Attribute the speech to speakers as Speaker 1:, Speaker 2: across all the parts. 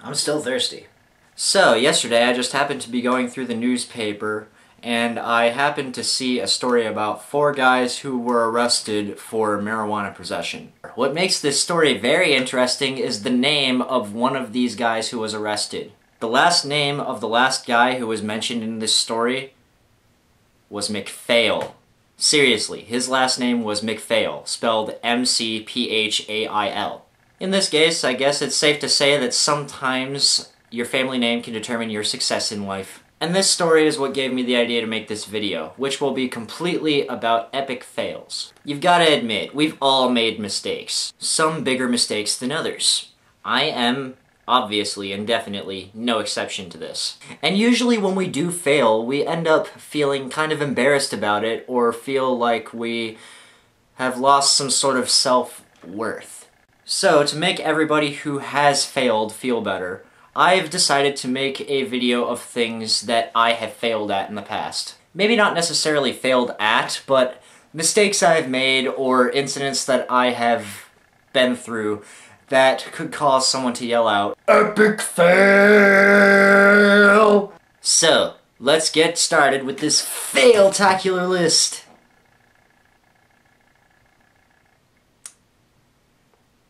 Speaker 1: I'm still thirsty. So, yesterday I just happened to be going through the newspaper and I happened to see a story about 4 guys who were arrested for marijuana possession. What makes this story very interesting is the name of one of these guys who was arrested. The last name of the last guy who was mentioned in this story was McPhail. Seriously, his last name was McPhail, spelled M-C-P-H-A-I-L. In this case, I guess it's safe to say that sometimes your family name can determine your success in life. And this story is what gave me the idea to make this video, which will be completely about epic fails. You've got to admit, we've all made mistakes. Some bigger mistakes than others. I am, obviously and definitely, no exception to this. And usually when we do fail, we end up feeling kind of embarrassed about it, or feel like we have lost some sort of self-worth. So, to make everybody who has failed feel better, I've decided to make a video of things that I have failed at in the past. Maybe not necessarily failed at, but mistakes I've made or incidents that I have been through that could cause someone to yell out, "Epic fail!" So, let's get started with this Fail-Tacular list.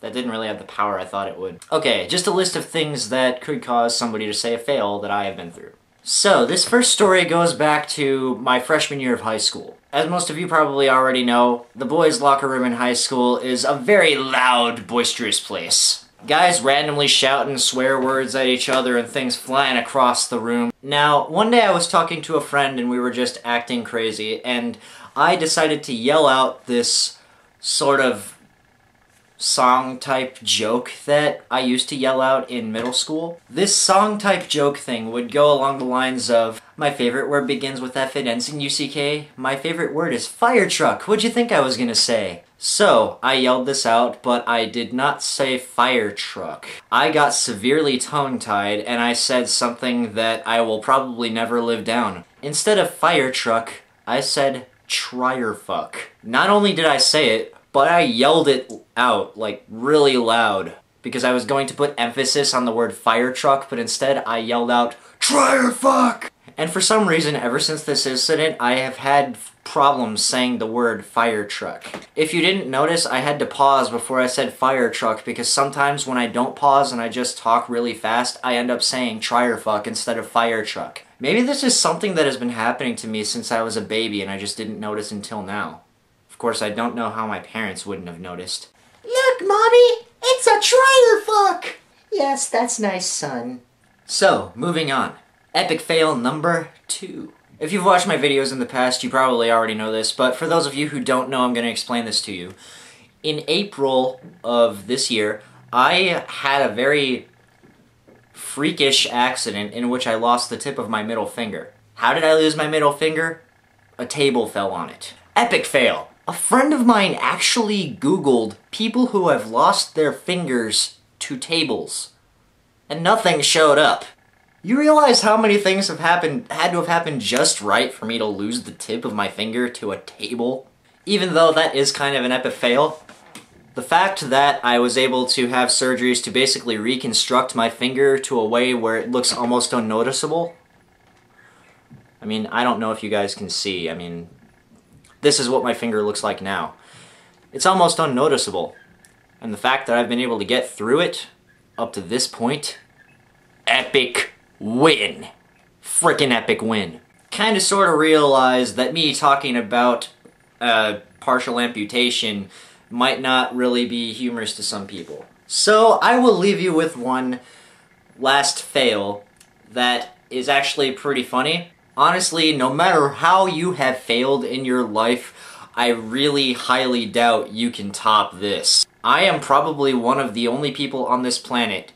Speaker 1: That didn't really have the power I thought it would. Okay, just a list of things that could cause somebody to say a fail that I have been through. So, this first story goes back to my freshman year of high school. As most of you probably already know, the boys' locker room in high school is a very loud, boisterous place. Guys randomly shouting swear words at each other and things flying across the room. Now, one day I was talking to a friend and we were just acting crazy, and I decided to yell out this sort of song-type joke that I used to yell out in middle school. This song-type joke thing would go along the lines of, "My favorite word begins with F, it ends in UCK. My favorite word is fire truck. What'd you think I was gonna say?" So, I yelled this out, but I did not say fire truck. I got severely tongue-tied, and I said something that I will probably never live down. Instead of fire truck, I said trierfuck. Not only did I say it, but I yelled it out, like, really loud, because I was going to put emphasis on the word fire truck, but instead I yelled out, "Trierfuck!" And for some reason, ever since this incident, I have had problems saying the word fire truck. If you didn't notice, I had to pause before I said fire truck, because sometimes when I don't pause and I just talk really fast, I end up saying trierfuck instead of fire truck. Maybe this is something that has been happening to me since I was a baby and I just didn't notice until now. Of course, I don't know how my parents wouldn't have noticed. "Look, Mommy! It's a trierfuck!" "Yes, that's nice, son." So, moving on. Epic fail number 2. If you've watched my videos in the past, you probably already know this, but for those of you who don't know, I'm going to explain this to you. In April of this year, I had a very freakish accident in which I lost the tip of my middle finger. How did I lose my middle finger? A table fell on it. Epic fail. A friend of mine actually Googled people who have lost their fingers to tables, and nothing showed up. You realize how many things had to have happened just right for me to lose the tip of my finger to a table? Even though that is kind of an epic fail, the fact that I was able to have surgeries to basically reconstruct my finger to a way where it looks almost unnoticeable. I mean, I don't know if you guys can see, this is what my finger looks like now. It's almost unnoticeable. And the fact that I've been able to get through it up to this point, epic win. Frickin' epic win. Kinda sorta realized that me talking about partial amputation might not really be humorous to some people. So I will leave you with one last fail that is actually pretty funny. Honestly, no matter how you have failed in your life, I really highly doubt you can top this. I am probably one of the only people on this planet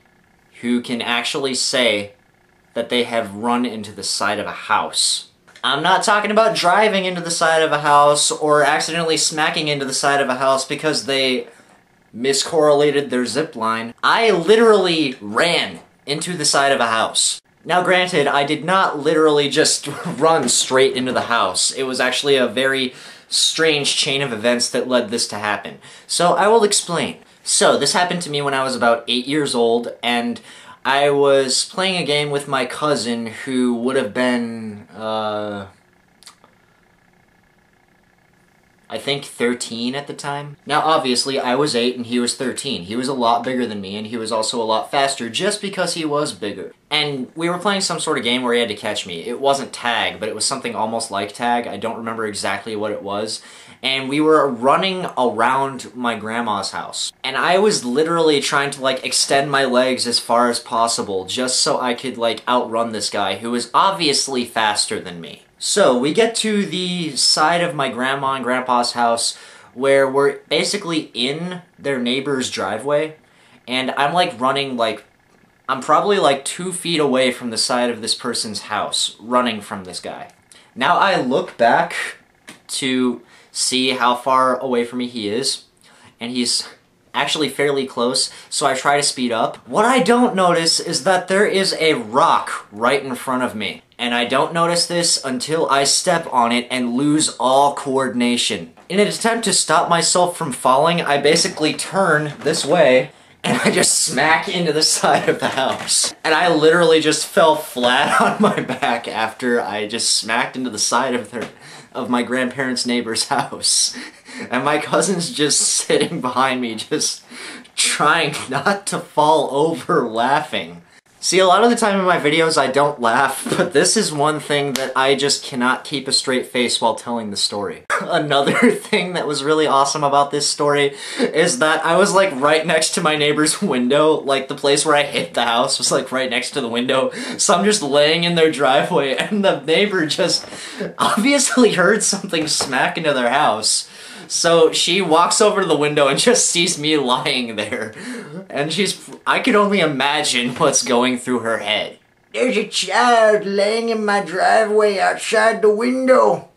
Speaker 1: who can actually say that they have run into the side of a house. I'm not talking about driving into the side of a house or accidentally smacking into the side of a house because they miscorrelated their zip line. I literally ran into the side of a house. Now granted, I did not literally just run straight into the house. It was actually a very strange chain of events that led this to happen. So I will explain. So this happened to me when I was about 8 years old, and I was playing a game with my cousin who would have been, I think 13 at the time. Now obviously I was 8 and he was 13. He was a lot bigger than me and he was also a lot faster just because he was bigger. And we were playing some sort of game where he had to catch me. It wasn't tag, but it was something almost like tag. I don't remember exactly what it was. And we were running around my grandma's house. And I was literally trying to like extend my legs as far as possible just so I could like outrun this guy who was obviously faster than me. So we get to the side of my grandma and grandpa's house where we're basically in their neighbor's driveway, and I'm like running like, I'm probably like 2 feet away from the side of this person's house, running from this guy. Now I look back to see how far away from me he is, and he's actually fairly close, so I try to speed up. What I don't notice is that there is a rock right in front of me. And I don't notice this until I step on it and lose all coordination. In an attempt to stop myself from falling, I basically turn this way and I just smack into the side of the house. And I literally just fell flat on my back after I just smacked into the side of my grandparents' neighbor's house. And my cousin's just sitting behind me, just trying not to fall over laughing. See, a lot of the time in my videos I don't laugh, but this is one thing that I just cannot keep a straight face while telling the story. Another thing that was really awesome about this story is that I was like right next to my neighbor's window, like the place where I hit the house was like right next to the window, so I'm just laying in their driveway and the neighbor just obviously heard something smack into their house. So she walks over to the window and just sees me lying there. And I could only imagine what's going through her head. There's a child laying in my driveway outside the window.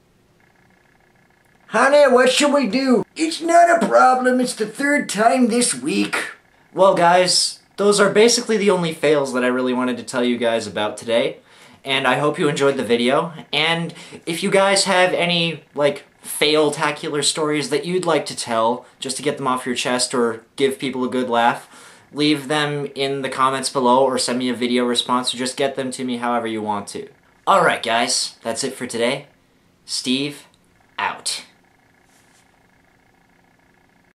Speaker 1: Honey, what should we do? It's not a problem, it's the 3rd time this week. Well guys, those are basically the only fails that I really wanted to tell you guys about today. And I hope you enjoyed the video. And if you guys have any, like, Fail-Tacular stories that you'd like to tell, just to get them off your chest or give people a good laugh, leave them in the comments below or send me a video response or just get them to me however you want to. Alright guys, that's it for today. Steve,